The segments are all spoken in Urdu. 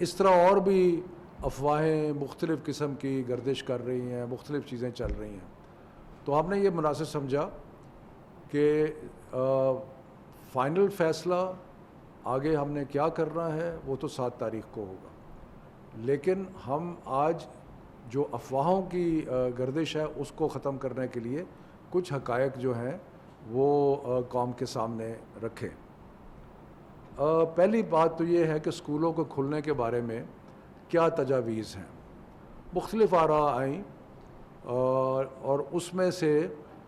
اس طرح اور بھی افواہیں مختلف قسم کی گردش کر رہی ہیں، مختلف چیزیں چل رہی ہیں. تو ہم نے یہ مناسب سمجھا کہ فائنل فیصلہ آگے ہم نے کیا کرنا ہے وہ تو 7 تاریخ کو ہوگا، لیکن ہم آج جو افواہوں کی گردش ہے اس کو ختم کرنے کے لیے کچھ حقائق جو ہیں وہ قوم کے سامنے رکھیں. پہلی بات تو یہ ہے کہ اسکولوں کو کھلنے کے بارے میں کیا تجاویز ہیں. مختلف آراء آئیں اور اس میں سے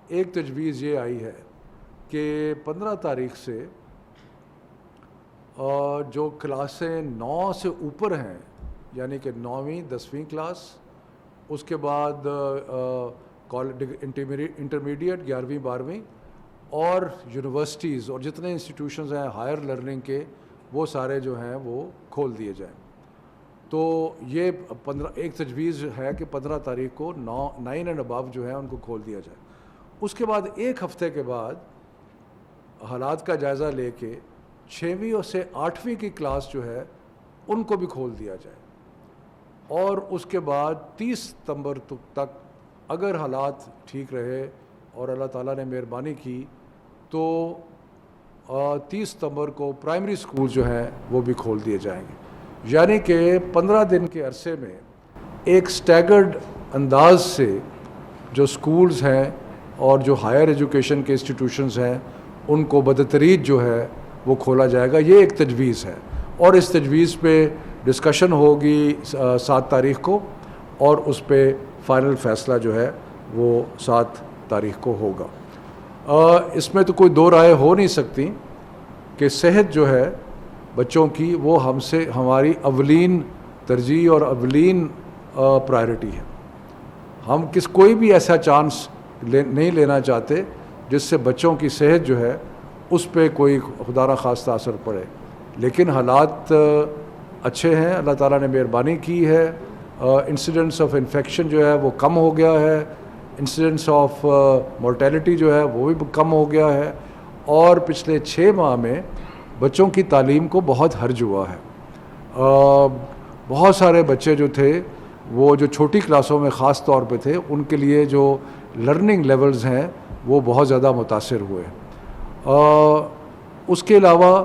ایک تجویز یہ آئی ہے کہ 15 تاریخ سے جو کلاسیں 9 سے اوپر ہیں، یعنی کہ 9ویں 10ویں کلاس، اس کے بعد انٹرمیڈیٹ 11ویں 12ویں اور یونیورسٹیز اور جتنے انسٹیٹیوشنز ہیں ہائر لرننگ کے، وہ سارے جو ہیں وہ کھول دیے جائیں. تو یہ ایک تجویز ہے کہ 15 تاریخ کو 9 اینڈ ابو جو ہیں ان کو کھول دیا جائے. اس کے بعد ایک ہفتے کے بعد حالات کا جائزہ لے کے 6ویں سے 8ویں کی کلاس جو ہے ان کو بھی کھول دیا جائے. اور اس کے بعد 30 ستمبر تک اگر حالات ٹھیک رہے اور اللہ تعالیٰ نے مہربانی کی تو 30 ستمبر کو پرائمری سکول جو ہیں وہ بھی کھول دیے جائیں گے. یعنی کہ 15 دن کے عرصے میں ایک سٹیگرڈ انداز سے جو سکولز ہیں اور جو ہائر ایجوکیشن کے انسٹیٹیوشنز ہیں ان کو بدتریج جو ہے وہ کھولا جائے گا. یہ ایک تجویز ہے اور اس تجویز پہ ڈسکشن ہوگی 7 تاریخ کو اور اس پہ فائنل فیصلہ جو ہے وہ 7 تاریخ کو ہوگا. اس میں تو کوئی دو رائے ہو نہیں سکتی کہ صحت جو ہے بچوں کی وہ ہماری اولین ترجیح اور اولین پرائرٹی ہے. ہم کوئی بھی ایسا چانس نہیں لینا چاہتے جس سے بچوں کی صحت جو ہے اس پہ کوئی خدا نخواستہ اثر پڑے. لیکن حالات اچھے ہیں، اللہ تعالیٰ نے مہربانی کی ہے. انسیڈنٹس آف انفیکشن جو ہے وہ کم ہو گیا ہے، انسیڈنٹس آف مورٹیلٹی جو ہے وہ بھی کم ہو گیا ہے، اور پچھلے 6 ماہ میں بچوں کی تعلیم کو بہت حرج ہوا ہے. بہت سارے بچے جو تھے وہ جو چھوٹی کلاسوں میں خاص طور پہ تھے ان کے لیے جو لرننگ لیولز ہیں وہ بہت زیادہ متاثر ہوئے. اس کے علاوہ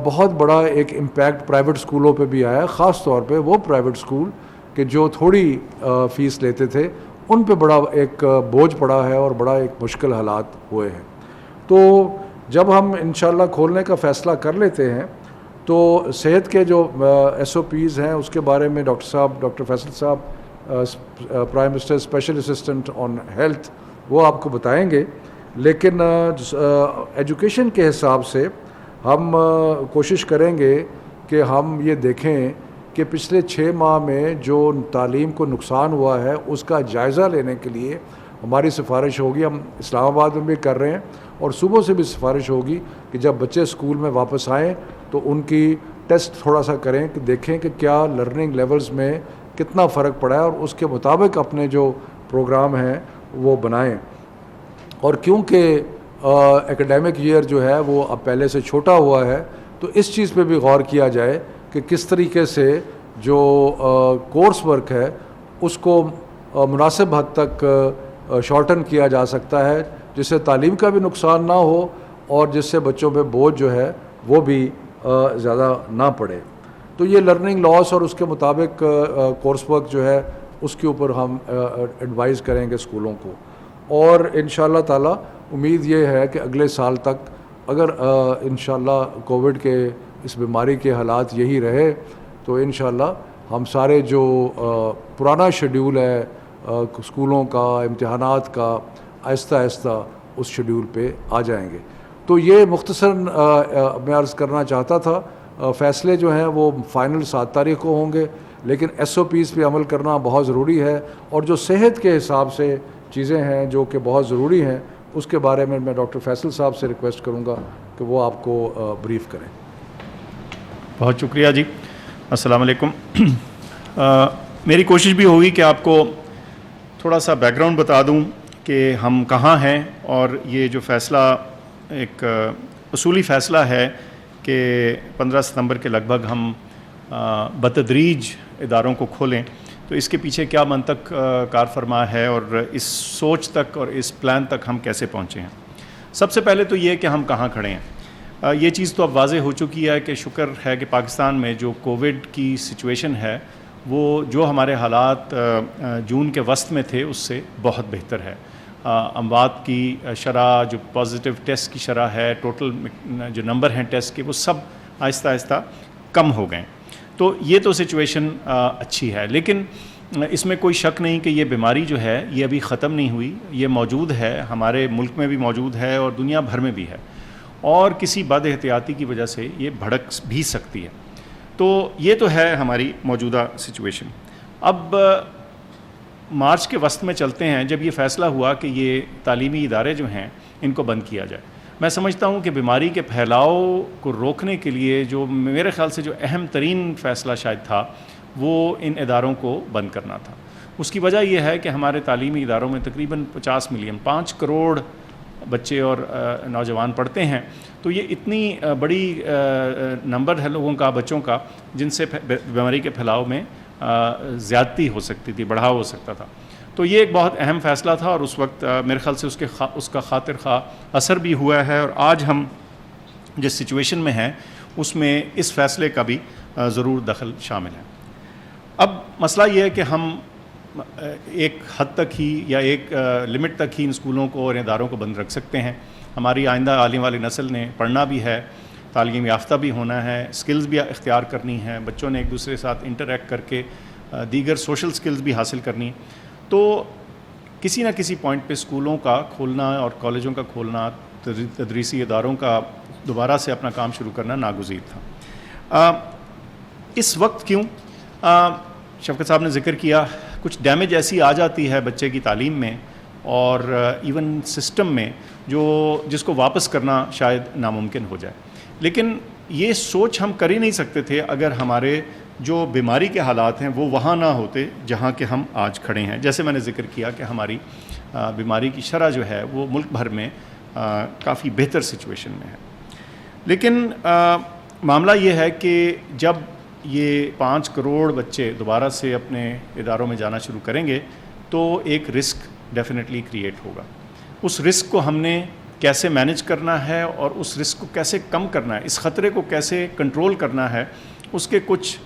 بہت بڑا ایک امپیکٹ پرائیویٹ سکولوں پہ بھی آیا، خاص طور پہ وہ پرائیویٹ سکول کہ جو تھوڑی فیس لیتے تھے ان پہ بڑا ایک بوجھ پڑا ہے اور بڑا ایک مشکل حالات ہوئے ہیں. تو جب ہم انشاءاللہ کھولنے کا فیصلہ کر لیتے ہیں تو صحت کے جو ایس او پیز ہیں اس کے بارے میں ڈاکٹر فیصل صاحب prime minister special assistant on health وہ آپ کو بتائیں گے. لیکن ایجوکیشن کے حساب سے ہم کوشش کریں گے کہ ہم یہ دیکھیں کہ پچھلے 6 ماہ میں جو تعلیم کو نقصان ہوا ہے اس کا جائزہ لینے کے لیے ہماری سفارش ہوگی. ہم اسلام آباد میں بھی کر رہے ہیں اور صوبوں سے بھی سفارش ہوگی کہ جب بچے اسکول میں واپس آئیں تو ان کی ٹیسٹ تھوڑا سا کریں کہ دیکھیں کہ کیا لرننگ لیولز میں کتنا فرق پڑا ہے اور اس کے مطابق اپنے جو پروگرام ہیں وہ بنائیں. اور کیونکہ ایکڈیمک ایئر جو ہے وہ اب پہلے سے چھوٹا ہوا ہے تو اس چیز پہ بھی غور کیا جائے کہ کس طریقے سے جو کورس ورک ہے اس کو مناسب حد تک شارٹن کیا جا سکتا ہے جس سے تعلیم کا بھی نقصان نہ ہو اور جس سے بچوں پہ بوجھ جو ہے وہ بھی زیادہ نہ پڑے. تو یہ لرننگ لاس اور اس کے مطابق کورس ورک جو ہے اس کے اوپر ہم ایڈوائز کریں گے اسکولوں کو. اور انشاءاللہ تعالی امید یہ ہے کہ اگلے سال تک اگر انشاءاللہ کووڈ کے اس بیماری کے حالات یہی رہے تو انشاءاللہ ہم سارے جو پرانا شیڈیول ہے اسکولوں کا امتحانات کا آہستہ آہستہ اس شیڈیول پہ آ جائیں گے. تو یہ مختصر میں عرض کرنا چاہتا تھا. فیصلے جو ہیں وہ فائنل 7 تاریخ کو ہوں گے لیکن ایس او پیز پہ عمل کرنا بہت ضروری ہے اور جو صحت کے حساب سے چیزیں ہیں جو کہ بہت ضروری ہیں اس کے بارے میں ڈاکٹر فیصل صاحب سے ریکویسٹ کروں گا کہ وہ آپ کو بریف کریں. بہت شکریہ جی. السلام علیکم. میری کوشش بھی ہوگی کہ آپ کو تھوڑا سا بیک گراؤنڈ بتا دوں کہ ہم کہاں ہیں اور یہ جو فیصلہ ایک اصولی فیصلہ ہے کہ 15 ستمبر کے لگ بھگ ہم بتدریج اداروں کو کھولیں، تو اس کے پیچھے کیا منطق کار فرما ہے اور اس سوچ تک اور اس پلان تک ہم کیسے پہنچے ہیں؟ سب سے پہلے تو یہ کہ ہم کہاں کھڑے ہیں۔ یہ چیز تو اب واضح ہو چکی ہے کہ شکر ہے کہ پاکستان میں جو کووڈ کی سچویشن ہے وہ جو ہمارے حالات جون کے وسط میں تھے اس سے بہت بہتر ہے۔ اموات کی شرح، جو پازیٹیو ٹیسٹ کی شرح ہے، ٹوٹل جو نمبر ہیں ٹیسٹ کے، وہ سب آہستہ آہستہ کم ہو گئے، تو یہ تو سچویشن اچھی ہے۔ لیکن اس میں کوئی شک نہیں کہ یہ بیماری جو ہے یہ ابھی ختم نہیں ہوئی، یہ موجود ہے، ہمارے ملک میں بھی موجود ہے اور دنیا بھر میں بھی ہے، اور کسی بد احتیاطی کی وجہ سے یہ بھڑک بھی سکتی ہے۔ تو یہ تو ہے ہماری موجودہ سچویشن۔ اب مارچ کے وسط میں چلتے ہیں، جب یہ فیصلہ ہوا کہ یہ تعلیمی ادارے جو ہیں ان کو بند کیا جائے۔ میں سمجھتا ہوں کہ بیماری کے پھیلاؤ کو روکنے کے لیے جو میرے خیال سے جو اہم ترین فیصلہ شاید تھا وہ ان اداروں کو بند کرنا تھا۔ اس کی وجہ یہ ہے کہ ہمارے تعلیمی اداروں میں تقریباً 50 ملین 5 کروڑ بچے اور نوجوان پڑھتے ہیں، تو یہ اتنی بڑی نمبر ہے لوگوں کا، بچوں کا، جن سے بیماری کے پھیلاؤ میں زیادتی ہو سکتی تھی، بڑھاؤ ہو سکتا تھا۔ تو یہ ایک بہت اہم فیصلہ تھا اور اس وقت میرے خیال سے اس کا خاطر خواہ اثر بھی ہوا ہے، اور آج ہم جس سچویشن میں ہیں اس میں اس فیصلے کا بھی ضرور دخل شامل ہے۔ اب مسئلہ یہ ہے کہ ہم ایک حد تک ہی یا ایک لمٹ تک ہی ان اسکولوں کو اور اداروں کو بند رکھ سکتے ہیں۔ ہماری آئندہ آنے والی نسل نے پڑھنا بھی ہے، تعلیم یافتہ بھی ہونا ہے، سکلز بھی اختیار کرنی ہے، بچوں نے ایک دوسرے کے ساتھ انٹریکٹ کر کے دیگر سوشل سکلز بھی حاصل کرنی۔ تو کسی نہ کسی پوائنٹ پہ اسکولوں کا کھولنا اور کالجوں کا کھولنا، تدریسی اداروں کا دوبارہ سے اپنا کام شروع کرنا ناگزیر تھا۔ اس وقت کیوں؟ شفقت صاحب نے ذکر کیا، کچھ ڈیمیج ایسی آ جاتی ہے بچے کی تعلیم میں اور ایون سسٹم میں جس کو واپس کرنا شاید ناممکن ہو جائے، لیکن یہ سوچ ہم کر ہی نہیں سکتے تھے اگر ہمارے جو بیماری کے حالات ہیں وہ وہاں نہ ہوتے جہاں کہ ہم آج کھڑے ہیں۔ جیسے میں نے ذکر کیا کہ ہماری بیماری کی شرح جو ہے وہ ملک بھر میں کافی بہتر سچویشن میں ہے، لیکن معاملہ یہ ہے کہ جب یہ 5 کروڑ بچے دوبارہ سے اپنے اداروں میں جانا شروع کریں گے تو ایک رسک ڈیفینیٹلی کریٹ ہوگا۔ اس رسک کو ہم نے کیسے مینیج کرنا ہے اور اس رسک کو کیسے کم کرنا ہے، اس خطرے کو کیسے کنٹرول کرنا ہے، اس کے کچھ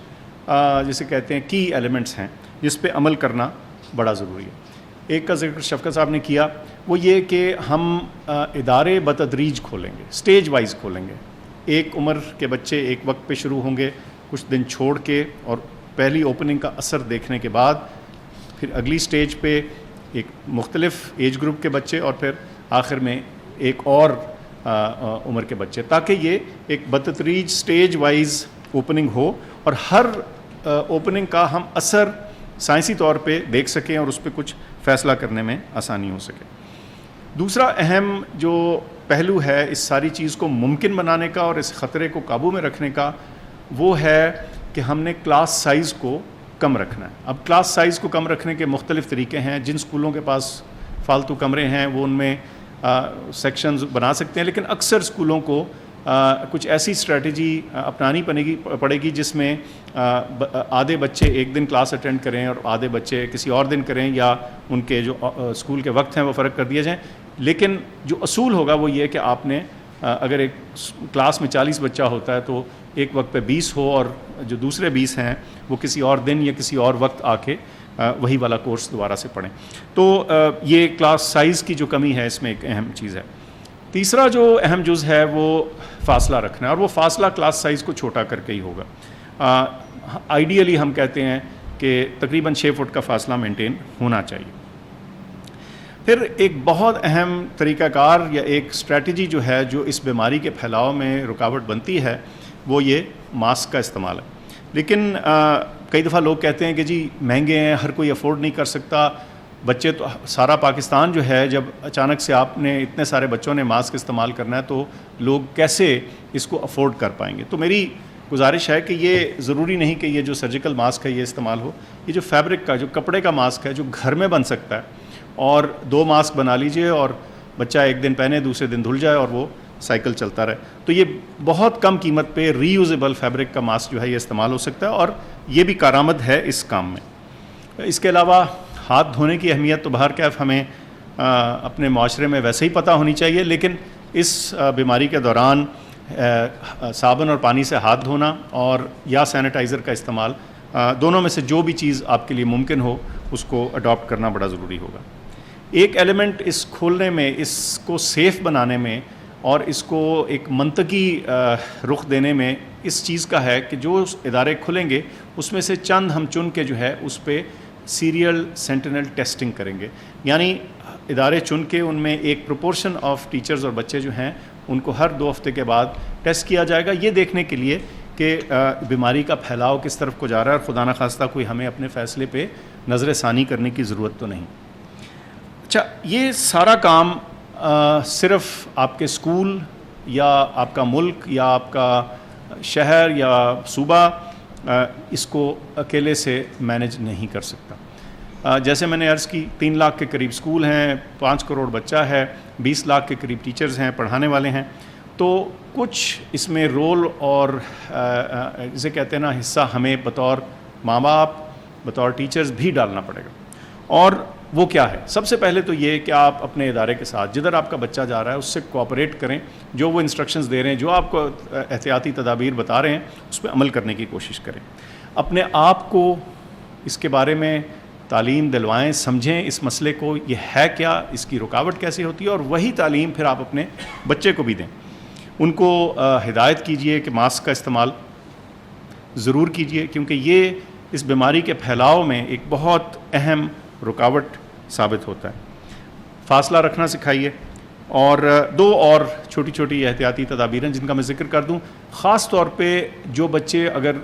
جسے کہتے ہیں کی ایلیمنٹس ہیں جس پہ عمل کرنا بڑا ضروری ہے۔ ایک کا ذکر شفقت صاحب نے کیا، وہ یہ کہ ہم ادارے بتدریج کھولیں گے، سٹیج وائز کھولیں گے۔ ایک عمر کے بچے ایک وقت پہ شروع ہوں گے، کچھ دن چھوڑ کے، اور پہلی اوپننگ کا اثر دیکھنے کے بعد پھر اگلی سٹیج پہ ایک مختلف ایج گروپ کے بچے، اور پھر آخر میں ایک اور عمر کے بچے، تاکہ یہ ایک بتدریج سٹیج وائز اوپننگ ہو اور ہر اوپننگ کا ہم اثر سائنسی طور پہ دیکھ سکیں اور اس پہ کچھ فیصلہ کرنے میں آسانی ہو سکے۔ دوسرا اہم جو پہلو ہے اس ساری چیز کو ممکن بنانے کا اور اس خطرے کو قابو میں رکھنے کا، وہ ہے کہ ہم نے کلاس سائز کو کم رکھنا ہے۔ اب کلاس سائز کو کم رکھنے کے مختلف طریقے ہیں۔ جن اسکولوں کے پاس فالتو کمرے ہیں وہ ان میں سیکشنز بنا سکتے ہیں، لیکن اکثر اسکولوں کو کچھ ایسی اسٹریٹجی اپنانی پڑے گی جس میں آدھے بچے ایک دن کلاس اٹینڈ کریں اور آدھے بچے کسی اور دن کریں، یا ان کے جو اسکول کے وقت ہیں وہ فرق کر دیے جائیں۔ لیکن جو اصول ہوگا وہ یہ کہ آپ نے اگر ایک کلاس میں 40 بچہ ہوتا ہے تو ایک وقت پہ 20 ہو، اور جو دوسرے 20 ہیں وہ کسی اور دن یا کسی اور وقت آ کے وہی والا کورس دوبارہ سے پڑھیں۔ تو یہ کلاس سائز کی جو کمی ہے اس میں ایک اہم چیز ہے۔ تیسرا جو اہم جز ہے وہ فاصلہ رکھنا ہے، اور وہ فاصلہ کلاس سائز کو چھوٹا کر کے ہی ہوگا۔ آئیڈیلی ہم کہتے ہیں کہ تقریباً 6 فٹ کا فاصلہ مینٹین ہونا چاہیے۔ پھر ایک بہت اہم طریقہ کار یا ایک اسٹریٹجی جو ہے جو اس بیماری کے پھیلاؤ میں رکاوٹ بنتی ہے وہ یہ ماسک کا استعمال ہے۔ لیکن کئی دفعہ لوگ کہتے ہیں کہ جی مہنگے ہیں، ہر کوئی افورڈ نہیں کر سکتا۔ بچے تو سارا پاکستان جو ہے، جب اچانک سے آپ نے اتنے سارے بچوں نے ماسک استعمال کرنا ہے تو لوگ کیسے اس کو افورڈ کر پائیں گے؟ تو میری گزارش ہے کہ یہ ضروری نہیں کہ یہ جو سرجیکل ماسک ہے یہ استعمال ہو، یہ جو فیبرک کا جو کپڑے کا ماسک ہے جو گھر میں بن سکتا ہے، اور 2 ماسک بنا لیجئے اور بچہ ایک دن پہنے دوسرے دن دھل جائے اور وہ سائیکل چلتا رہے. تو یہ بہت کم قیمت پہ ری یوزیبل فیبرک کا ماسک جو ہے یہ استعمال ہو سکتا ہے, اور یہ بھی کارآمد ہے اس کام میں. اس کے علاوہ ہاتھ دھونے کی اہمیت تو بہرکیف ہمیں اپنے معاشرے میں ویسے ہی پتہ ہونی چاہیے, لیکن اس بیماری کے دوران صابن اور پانی سے ہاتھ دھونا اور یا سینیٹائزر کا استعمال, دونوں میں سے جو بھی چیز آپ کے لیے ممکن ہو اس کو اڈاپٹ کرنا بڑا ضروری ہوگا. ایک ایلیمنٹ اس کھولنے میں, اس کو سیف بنانے میں اور اس کو ایک منطقی رخ دینے میں اس چیز کا ہے کہ جو ادارے کھلیں گے اس میں سے چند ہم چن کے جو ہے اس پہ سیریل سینٹینل ٹیسٹنگ کریں گے. یعنی ادارے چن کے ان میں ایک پروپورشن آف ٹیچرز اور بچے جو ہیں ان کو ہر 2 ہفتے کے بعد ٹیسٹ کیا جائے گا, یہ دیکھنے کے لیے کہ بیماری کا پھیلاؤ کس طرف کو جا رہا ہے, اور خدا نخواستہ کوئی ہمیں اپنے فیصلے پہ نظر ثانی کرنے کی ضرورت تو نہیں. اچھا, یہ سارا کام صرف آپ کے اسکول یا آپ کا ملک یا آپ کا شہر یا صوبہ اس کو اکیلے سے مینج نہیں کر سکتا. جیسے میں نے عرض کی 3 لاکھ کے قریب اسکول ہیں, 5 کروڑ بچہ ہے, 20 لاکھ کے قریب ٹیچرز ہیں, پڑھانے والے ہیں. تو کچھ اس میں رول اور جسے کہتے ہیں نا حصہ ہمیں بطور ماں باپ, بطور ٹیچرز بھی ڈالنا پڑے گا. اور وہ کیا ہے؟ سب سے پہلے تو یہ کہ آپ اپنے ادارے کے ساتھ جدھر آپ کا بچہ جا رہا ہے اس سے کوآپریٹ کریں, جو وہ انسٹرکشنز دے رہے ہیں, جو آپ کو احتیاطی تدابیر بتا رہے ہیں اس پہ عمل کرنے کی کوشش کریں. اپنے آپ کو اس کے بارے میں تعلیم دلوائیں, سمجھیں اس مسئلے کو, یہ ہے کیا, اس کی رکاوٹ کیسے ہوتی ہے, اور وہی تعلیم پھر آپ اپنے بچے کو بھی دیں. ان کو ہدایت کیجئے کہ ماسک کا استعمال ضرور کیجئے, کیونکہ یہ اس بیماری کے پھیلاؤ میں ایک بہت اہم رکاوٹ ثابت ہوتا ہے. فاصلہ رکھنا سکھائیے, اور 2 اور چھوٹی چھوٹی احتیاطی تدابیر ہیں جن کا میں ذکر کر دوں. خاص طور پہ جو بچے اگر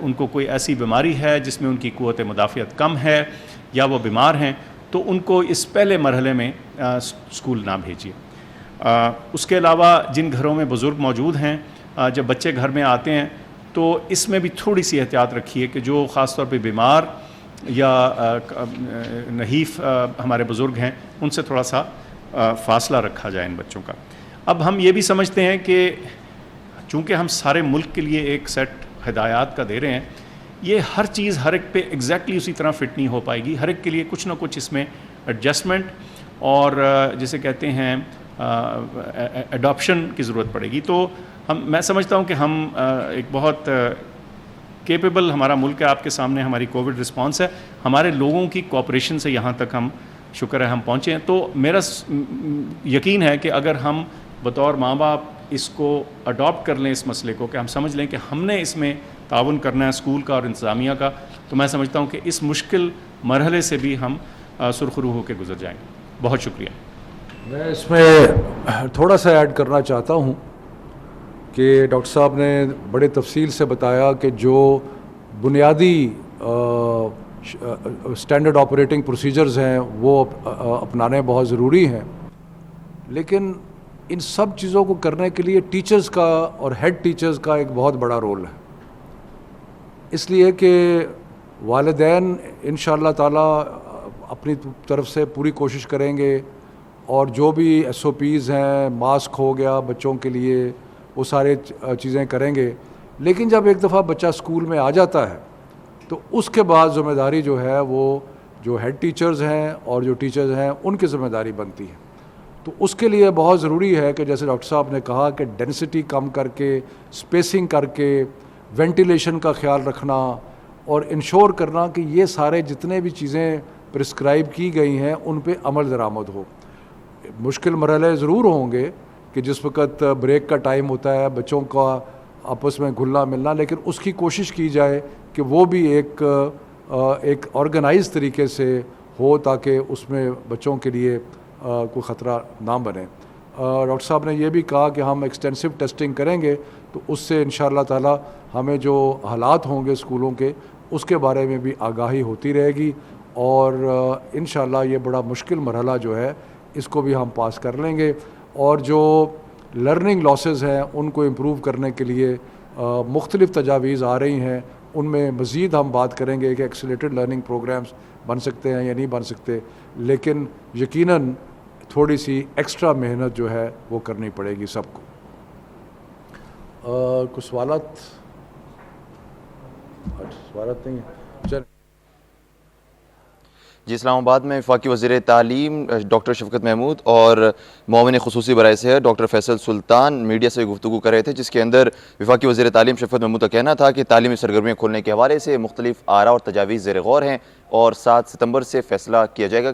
ان کو کوئی ایسی بیماری ہے جس میں ان کی قوت مدافعت کم ہے یا وہ بیمار ہیں, تو ان کو اس پہلے مرحلے میں اسکول نہ بھیجیے. اس کے علاوہ جن گھروں میں بزرگ موجود ہیں, جب بچے گھر میں آتے ہیں تو اس میں بھی تھوڑی سی احتیاط رکھیے کہ جو خاص طور پہ بیمار یا نحیف ہمارے بزرگ ہیں ان سے تھوڑا سا فاصلہ رکھا جائے ان بچوں کا. اب ہم یہ بھی سمجھتے ہیں کہ چونکہ ہم سارے ملک کے لیے ایک سیٹ ہدایات کا دے رہے ہیں, یہ ہر چیز ہر ایک پہ ایگزیکٹلی اسی طرح فٹ نہیں ہو پائے گی. ہر ایک کے لیے کچھ نہ کچھ اس میں ایڈجسٹمنٹ اور جسے کہتے ہیں اڈاپشن کی ضرورت پڑے گی. تو میں سمجھتا ہوں کہ ہم ایک بہت کیپیبل ہمارا ملک ہے, آپ کے سامنے ہماری کووڈ رسپانس ہے, ہمارے لوگوں کی کوآپریشن سے یہاں تک ہم شکر ہے ہم پہنچے ہیں. تو میرا یقین ہے کہ اگر ہم بطور ماں باپ اس کو اڈاپٹ کر لیں اس مسئلے کو, کہ ہم سمجھ لیں کہ ہم نے اس میں تعاون کرنا ہے اسکول کا اور انتظامیہ کا, تو میں سمجھتا ہوں کہ اس مشکل مرحلے سے بھی ہم سرخ روح ہو کے گزر جائیں گے. بہت شکریہ. میں اس میں تھوڑا سا ایڈ کرنا چاہتا ہوں کہ ڈاکٹر صاحب نے بڑے تفصیل سے بتایا کہ جو بنیادی اسٹینڈرڈ آپریٹنگ پروسیجرز ہیں وہ اپنانے بہت ضروری ہیں, لیکن ان سب چیزوں کو کرنے کے لیے ٹیچرز کا اور ہیڈ ٹیچرز کا ایک بہت بڑا رول ہے. اس لیے کہ والدین انشاءاللہ تعالی اپنی طرف سے پوری کوشش کریں گے, اور جو بھی SOPs ہیں, ماسک ہو گیا بچوں کے لیے, وہ سارے چیزیں کریں گے. لیکن جب ایک دفعہ بچہ اسکول میں آ جاتا ہے تو اس کے بعد ذمہ داری جو ہے وہ جو ہیڈ ٹیچرز ہیں اور جو ٹیچرز ہیں ان کی ذمہ داری بنتی ہے. تو اس کے لیے بہت ضروری ہے کہ جیسے ڈاکٹر صاحب نے کہا کہ ڈینسٹی کم کر کے, اسپیسنگ کر کے, وینٹیلیشن کا خیال رکھنا اور انشور کرنا کہ یہ سارے جتنے بھی چیزیں پرسکرائب کی گئی ہیں ان پہ عمل درآمد ہو. مشکل مرحلے ضرور ہوں گے کہ جس وقت بریک کا ٹائم ہوتا ہے بچوں کا آپس میں گھلنا ملنا, لیکن اس کی کوشش کی جائے کہ وہ بھی ایک آرگنائز طریقے سے ہو تاکہ اس میں بچوں کے لیے کوئی خطرہ نہ بنے. ڈاکٹر صاحب نے یہ بھی کہا کہ ہم ایکسٹینسو ٹیسٹنگ کریں گے تو اس سے انشاءاللہ تعالی ہمیں جو حالات ہوں گے اسکولوں کے اس کے بارے میں بھی آگاہی ہوتی رہے گی, اور انشاءاللہ یہ بڑا مشکل مرحلہ جو ہے اس کو بھی ہم پاس کر لیں گے. اور جو لرننگ لاسز ہیں ان کو امپروو کرنے کے لیے مختلف تجاویز آ رہی ہیں, ان میں مزید ہم بات کریں گے کہ ایکسیلیٹڈ لرننگ پروگرامز بن سکتے ہیں یا نہیں بن سکتے, لیکن یقیناً تھوڑی سی ایکسٹرا محنت جو ہے وہ کرنی پڑے گی سب کو. کچھ سوالات نہیں ہیں؟ چلیں. جی اسلام آباد میں وفاقی وزیر تعلیم ڈاکٹر شفقت محمود اور معاون خصوصی برائے صحت ڈاکٹر فیصل سلطان میڈیا سے گفتگو کر رہے تھے، جس کے اندر وفاقی وزیر تعلیم شفقت محمود کا کہنا تھا کہ تعلیمی سرگرمیاں کھولنے کے حوالے سے مختلف آراء اور تجاویز زیر غور ہیں اور 7 ستمبر سے فیصلہ کیا جائے گا.